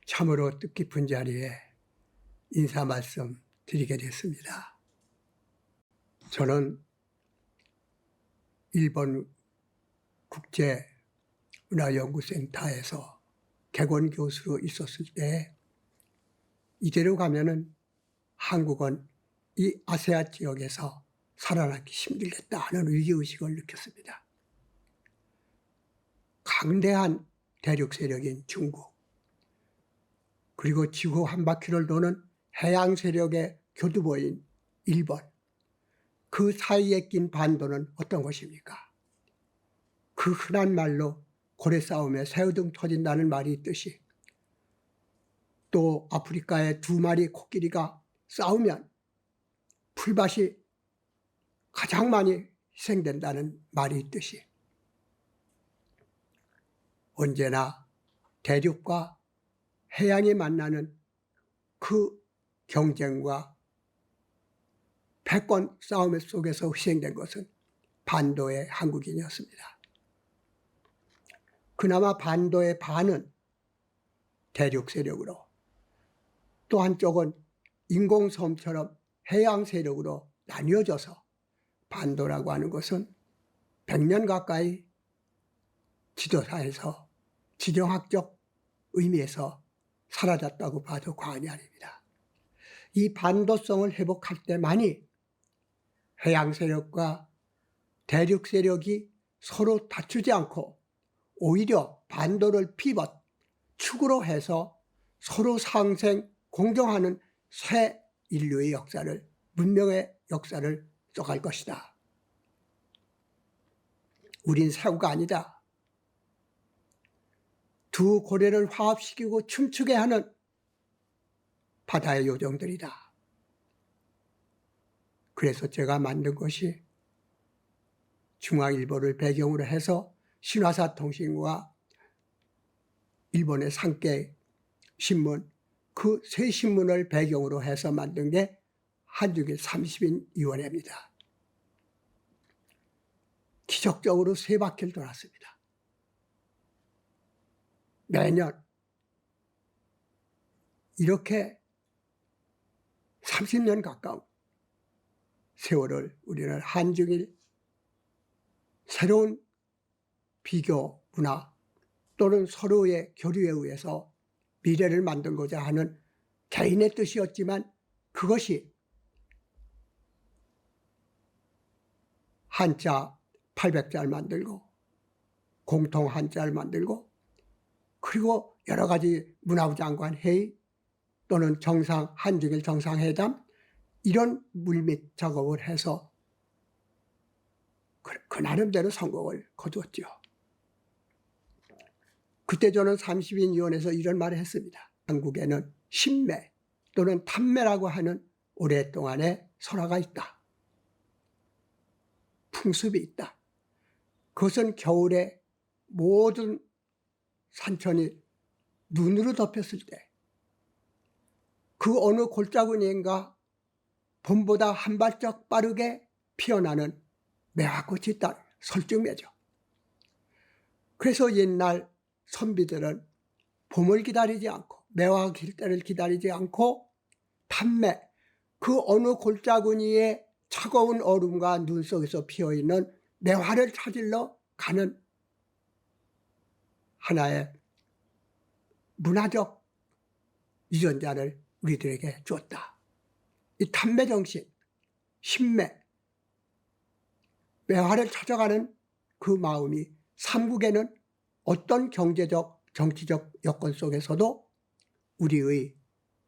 참으로 뜻깊은 자리에 인사 말씀 드리게 됐습니다. 저는 일본 국제문화연구센터에서 객원 교수로 있었을 때 이대로 가면은 한국은 이 아세아 지역에서 살아남기 힘들겠다 하는 위기의식을 느꼈습니다. 강대한 대륙 세력인 중국, 그리고 지구 한 바퀴를 도는 해양 세력의 교두보인 일본, 그 사이에 낀 반도는 어떤 것입니까? 그 흔한 말로 고래 싸움에 새우등 터진다는 말이 있듯이, 또 아프리카의 두 마리 코끼리가 싸우면 풀밭이 가장 많이 희생된다는 말이 있듯이, 언제나 대륙과 해양이 만나는 그 경쟁과 패권 싸움 속에서 희생된 것은 반도의 한국인이었습니다. 그나마 반도의 반은 대륙 세력으로, 또 한쪽은 인공섬처럼 해양 세력으로 나뉘어져서 반도라고 하는 것은 100년 가까이 지도사에서 지정학적 의미에서 사라졌다고 봐도 과언이 아닙니다. 이 반도성을 회복할 때만이 해양 세력과 대륙 세력이 서로 다투지 않고 오히려 반도를 피벗 축으로 해서 서로 상생 공존하는 새 인류의 역사를, 문명의 역사를 써갈 것이다. 우린 새우가 아니다. 두 고래를 화합시키고 춤추게 하는 바다의 요정들이다. 그래서 제가 만든 것이 중앙일보를 배경으로 해서 신화사 통신과 일본의 산케 신문, 그 세 신문을 배경으로 해서 만든 게 한중일 30인위원회입니다. 기적적으로 3바퀴를 돌았습니다. 매년 이렇게 30년 가까운 세월을 우리는 한중일 새로운 비교 문화 또는 서로의 교류에 의해서 미래를 만들고자 하는 개인의 뜻이었지만, 그것이 한자 800자를 만들고 공통 한자를 만들고, 그리고 여러 가지 문화부 장관 회의 또는 한중일 정상회담, 이런 물밑 작업을 해서 그 나름대로 성공을 거두었죠. 그때 저는 30인위원회에서 이런 말을 했습니다. 한국에는 신매 또는 탐매라고 하는 오랫동안의 설화가 있다. 풍습이 있다. 그것은 겨울에 모든 산천이 눈으로 덮였을 때 그 어느 골짜기인가 봄보다 한 발짝 빠르게 피어나는 매화꽃이 있다. 설중매죠. 그래서 옛날 선비들은 봄을 기다리지 않고 매화 길 때를 기다리지 않고 탐매, 그 어느 골짜기의 차가운 얼음과 눈 속에서 피어있는 매화를 찾으러 가는 하나의 문화적 유전자를 우리들에게 줬다. 이 탐매 정신, 신매, 매화를 찾아가는 그 마음이 삼국에는 어떤 경제적, 정치적 여건 속에서도 우리의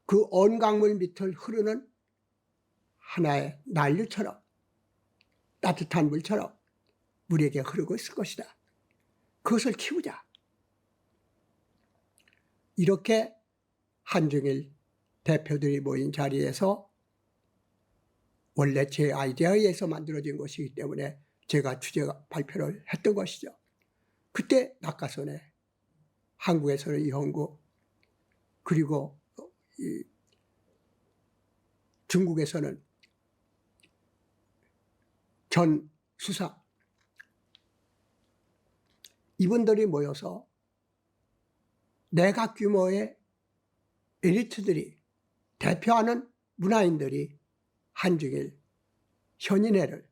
그 언강물 밑을 흐르는 하나의 난류처럼, 따뜻한 물처럼 우리에게 흐르고 있을 것이다. 그것을 키우자. 이렇게 한중일 대표들이 모인 자리에서, 원래 제 아이디어에 의해서 만들어진 것이기 때문에 제가 주제 발표를 했던 것이죠. 그때 낙하선에 한국에서는 이홍구, 그리고 중국에서는 전 수상, 이분들이 모여서 내각 규모의 엘리트들이 대표하는 문화인들이 한중일 현인회를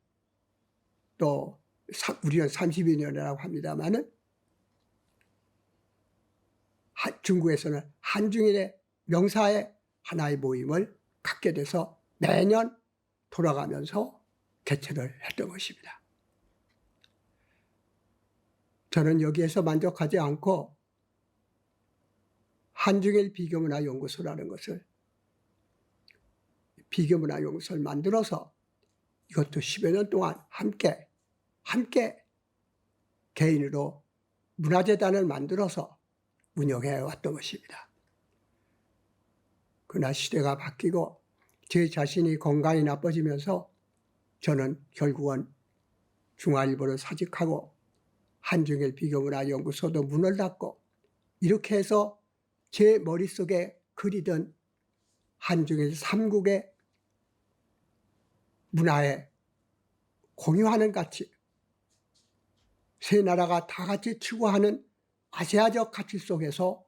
또 우리는 32년이라고 합니다마는 중국에서는 한중일의 명사의 하나의 모임을 갖게 돼서 매년 돌아가면서 개최를 했던 것입니다. 저는 여기에서 만족하지 않고 한중일 비교문화연구소라는 것을 비교문화연구소를 만들어서 이것도 10여 년 동안 함께 개인으로 문화재단을 만들어서 운영해 왔던 것입니다. 그러나 시대가 바뀌고 제 자신이 건강이 나빠지면서 저는 결국은 중화일보를 사직하고 한중일 비교문화연구소도 문을 닫고 이렇게 해서 제 머릿속에 그리던 한중일 3국의 문화에 공유하는 가치, 세 나라가 다 같이 추구하는 아시아적 가치 속에서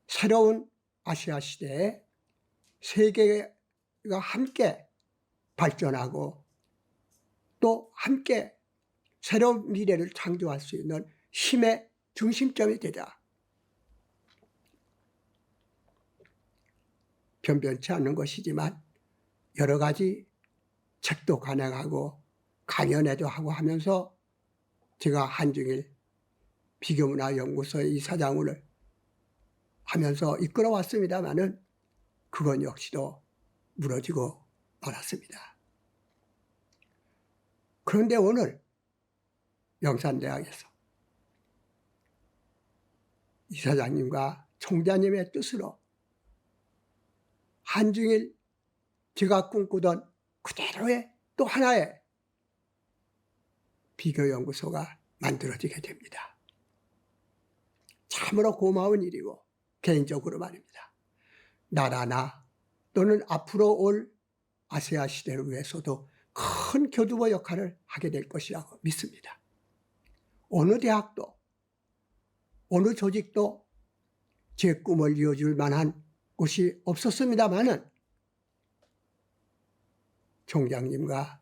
새로운 아시아 시대에 세계가 함께 발전하고 또 함께 새로운 미래를 창조할 수 있는 힘의 중심점이 되자. 변변치 않는 것이지만 여러 가지 책도 간행하고 강연회도 하고 하면서 제가 한중일 비교문화연구소의 이사장을 하면서 이끌어왔습니다마는 그건 역시도 무너지고 말았습니다. 그런데 오늘 영산대학에서 이사장님과 총장님의 뜻으로 한중일 제가 꿈꾸던 그대로의 또 하나의 비교연구소가 만들어지게 됩니다. 참으로 고마운 일이고 개인적으로 말입니다. 나라나 또는 앞으로 올 아시아 시대를 위해서도 큰 교두보 역할을 하게 될 것이라고 믿습니다. 어느 대학도 어느 조직도 제 꿈을 이어줄 만한 곳이 없었습니다마는 총장님과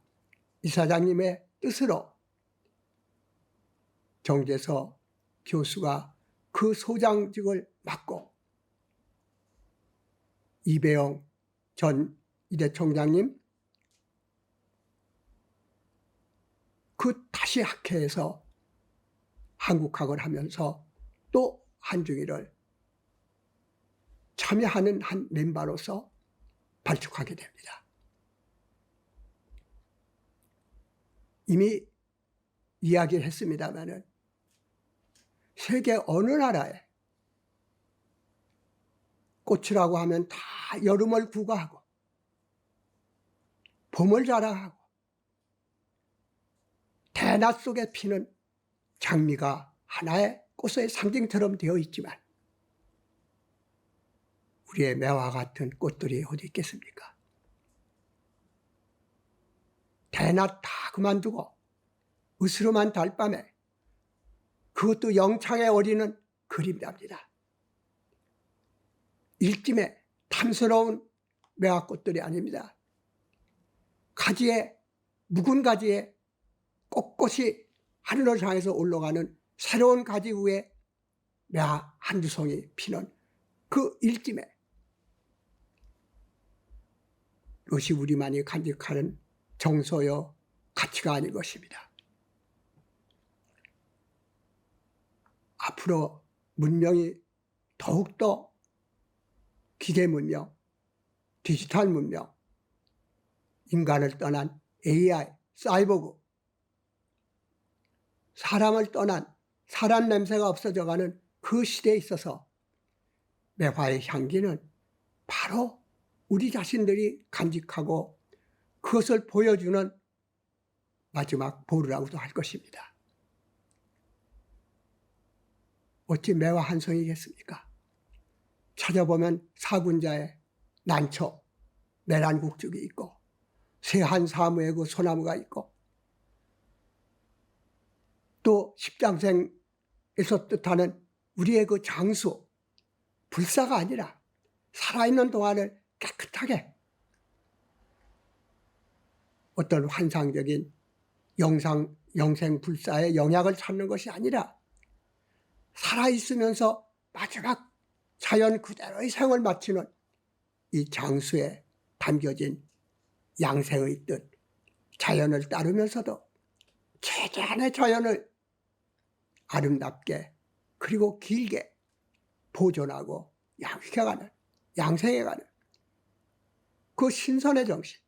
이사장님의 뜻으로 정재서 교수가 그 소장직을 맡고 이배영 전 이대 총장님 그 다시 학회에서 한국학을 하면서 또 한중일을 참여하는 한 멤버로서 발족하게 됩니다. 이미 이야기를 했습니다마는 세계 어느 나라에 꽃이라고 하면 다 여름을 구가하고 봄을 자랑하고 대낮 속에 피는 장미가 하나의 꽃의 상징처럼 되어 있지만 우리의 매화 같은 꽃들이 어디 있겠습니까? 대낮 다 그만두고 으스름한 달밤에 그것도 영창에 어리는 그림자입니다. 일찜에 탐스러운 매화꽃들이 아닙니다. 가지에 묵은 가지에 꼿꼿이 하늘을 향해서 올라가는 새로운 가지 위에 매화 한두 송이 피는 그 일찜에 이것이 우리만이 간직하는 정서요 가치가 아닌 것입니다. 앞으로 문명이 더욱더 기계 문명, 디지털 문명, 인간을 떠난 AI, 사이보그, 사람을 떠난 사람 냄새가 없어져가는 그 시대에 있어서 매화의 향기는 바로 우리 자신들이 간직하고 그것을 보여주는 마지막 보루라고도 할 것입니다. 어찌 매화 한 송이겠습니까? 찾아보면 사군자의 난초, 내란국죽이 있고 세한사무의 그 소나무가 있고 또 십장생에서 뜻하는 우리의 그 장수, 불사가 아니라 살아있는 동안을 깨끗하게 어떤 환상적인 영생불사의 영약을 찾는 것이 아니라 살아있으면서 마지막 자연 그대로의 생을 마치는 이 장수에 담겨진 양생의 뜻, 자연을 따르면서도 최대한의 자연을 아름답게 그리고 길게 보존하고 양식해가는, 양생해가는 그 신선의 정신,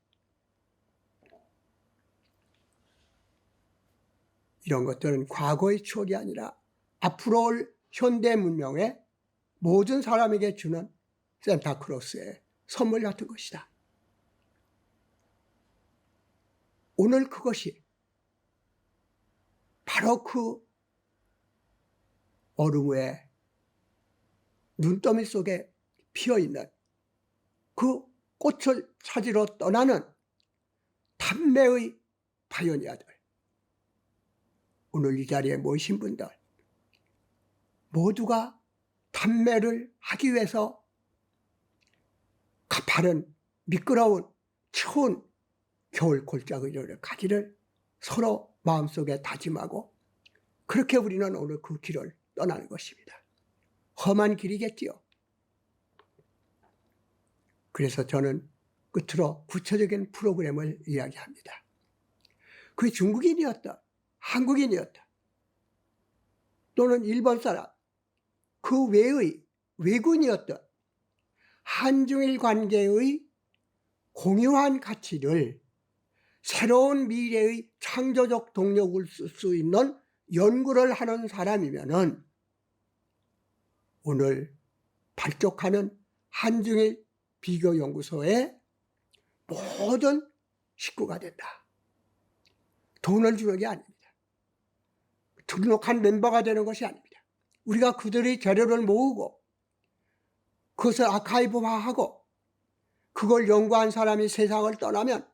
이런 것들은 과거의 추억이 아니라 앞으로 올 현대 문명의 모든 사람에게 주는 산타크로스의 선물 같은 것이다. 오늘 그것이 바로 그 얼음 위에 눈더미 속에 피어있는 그 꽃을 찾으러 떠나는 탐매의 파이오니아들, 오늘 이 자리에 모이신 분들 모두가 탐매를 하기 위해서 가파른 미끄러운 추운 겨울 골짜기를 가기를 서로 마음속에 다짐하고, 그렇게 우리는 오늘 그 길을 떠나는 것입니다. 험한 길이겠지요. 그래서 저는 끝으로 구체적인 프로그램을 이야기합니다. 그 중국인이었던, 한국인이었던, 또는 일본 사람, 그 외의 외군이었던 한중일 관계의 공유한 가치를 새로운 미래의 창조적 동력을 쓸 수 있는 연구를 하는 사람이면은 오늘 발족하는 한중일 비교연구소의 모든 식구가 된다. 돈을 주는 게 아닙니다. 등록한 멤버가 되는 것이 아닙니다. 우리가 그들의 재료를 모으고 그것을 아카이브화하고 그걸 연구한 사람이 세상을 떠나면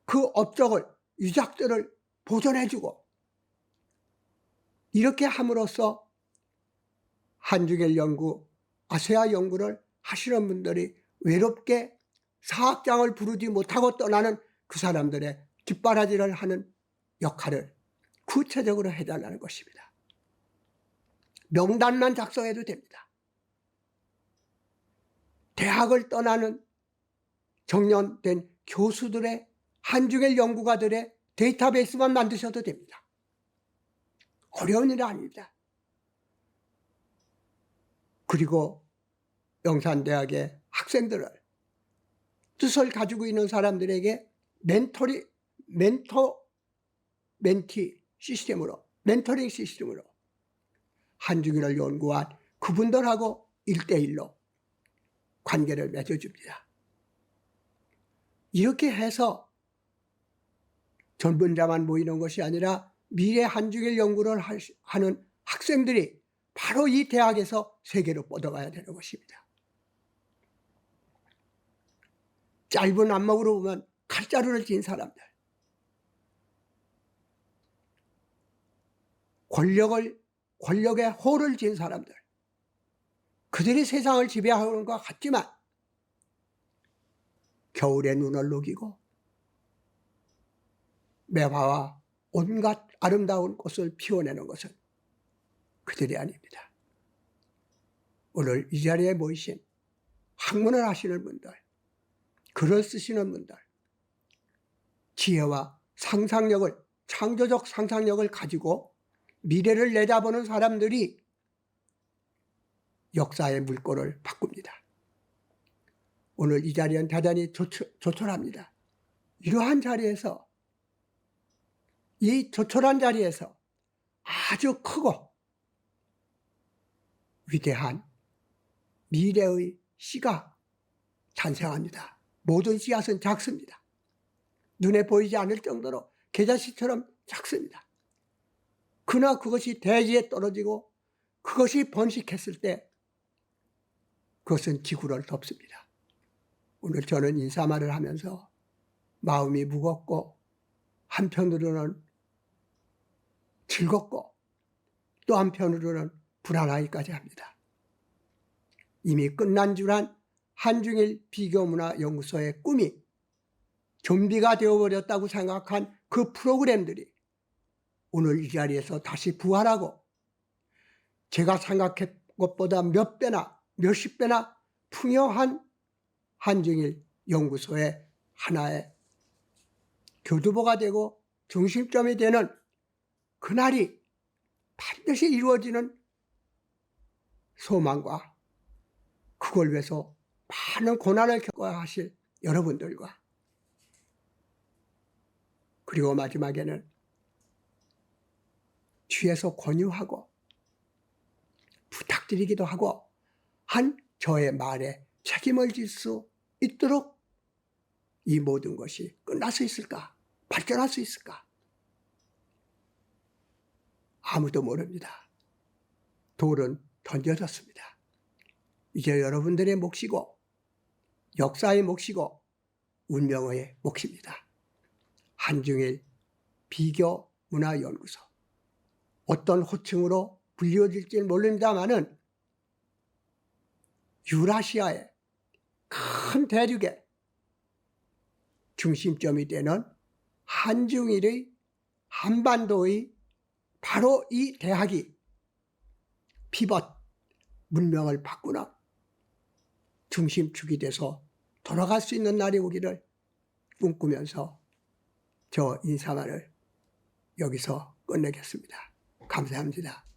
그 업적을, 유작들을 보존해주고, 이렇게 함으로써 한중일 연구, 아세아 연구를 하시는 분들이 외롭게 사학장을 부르지 못하고 떠나는 그 사람들의 뒷바라지를 하는 역할을 구체적으로 해달라는 것입니다. 명단만 작성해도 됩니다. 대학을 떠나는 정년된 교수들의, 한중일 연구가들의 데이터베이스만 만드셔도 됩니다. 어려운 일은 아닙니다. 그리고 영산대학의 학생들을, 뜻을 가지고 있는 사람들에게 멘티 시스템으로, 멘토링 시스템으로 한중일을 연구한 그분들하고 1대1로 관계를 맺어줍니다. 이렇게 해서 전문자만 모이는 것이 아니라 미래 한중일 연구를 하는 학생들이 바로 이 대학에서 세계로 뻗어가야 되는 것입니다. 짧은 안목으로 보면 칼자루를 쥔 사람들, 권력의 호를 쥔 사람들, 그들이 세상을 지배하는 것 같지만 겨울에 눈을 녹이고 매화와 온갖 아름다운 꽃을 피워내는 것은 그들이 아닙니다. 오늘 이 자리에 모이신 학문을 하시는 분들, 글을 쓰시는 분들, 지혜와 상상력을, 창조적 상상력을 가지고 미래를 내다보는 사람들이 역사의 물꼬를 바꿉니다. 오늘 이 자리는 대단히 조촐합니다. 이러한 자리에서, 이 조촐한 자리에서 아주 크고 위대한 미래의 씨가 탄생합니다. 모든 씨앗은 작습니다. 눈에 보이지 않을 정도로 계자씨처럼 작습니다. 그러나 그것이 대지에 떨어지고 그것이 번식했을 때 그것은 지구를 덮습니다. 오늘 저는 인사말을 하면서 마음이 무겁고 한편으로는 즐겁고 또 한편으로는 불안하기까지 합니다. 이미 끝난 줄 한 한중일 비교문화연구소의 꿈이 좀비가 되어버렸다고 생각한 그 프로그램들이 오늘 이 자리에서 다시 부활하고 제가 생각한 것보다 몇 배나 몇십 배나 풍요한 한중일 연구소의 하나의 교두보가 되고 중심점이 되는 그날이 반드시 이루어지는 소망과 그걸 위해서 많은 고난을 겪어야 하실 여러분들과 그리고 마지막에는 뒤에서 권유하고 부탁드리기도 하고 한 저의 말에 책임을 질 수 있도록 이 모든 것이 끝날 수 있을까? 발전할 수 있을까? 아무도 모릅니다. 돌은 던져졌습니다. 이제 여러분들의 몫이고 역사의 몫이고 운명의 몫입니다. 한중일 비교문화연구소 어떤 호칭으로 불리워질지는 모릅니다마는 유라시아의 큰 대륙의 중심점이 되는 한중일의 한반도의 바로 이 대학이 피벗 문명을 바꾸는 중심축이 돼서 돌아갈 수 있는 날이 오기를 꿈꾸면서 저 인사말을 여기서 끝내겠습니다. 감사합니다.